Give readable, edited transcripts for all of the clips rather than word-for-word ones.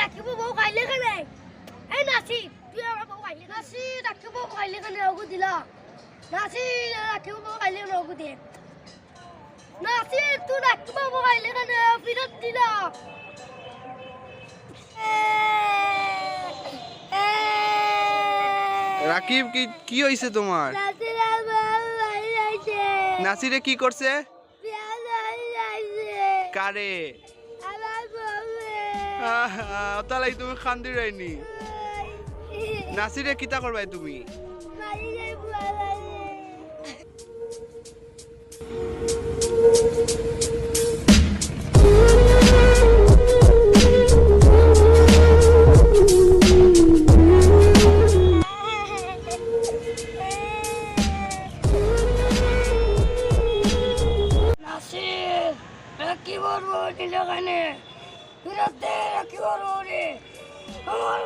রাখিব বউ খাইলে কেনে এই নাসি তুই আমার বউ খাইলে নাসি রাখিব বউ খাইলে কেনে ওগু দিলা নাসি রাখিব বউ খাইলে ওগু দে নাসি তুই রাখিব বউ খাইলে কেনে ফিরত দিলা রাকিব কি হইছে তোমার? নাসিরে কি করছে? কারে? তালাই তুমি খান্দি রাইনি। নাসিরে কিতা করবাই তুমি? কি করবো নিলাগানে ফিরতে কি করবো রে আমার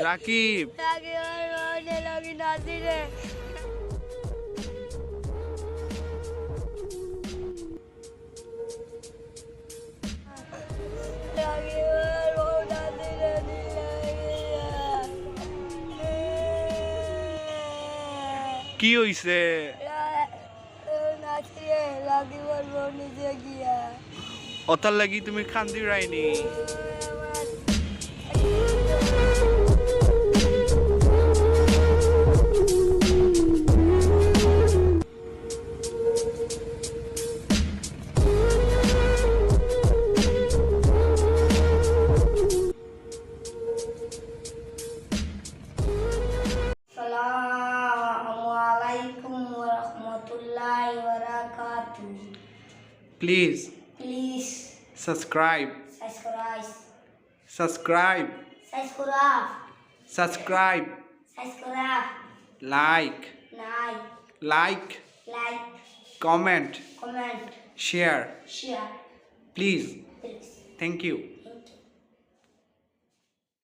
রাকিব লাগি নাচি রে কি হইছে? ওতার লাগি তুমি খান্দি রাইনি। Please subscribe. Like, comment, share. Please. Thank you.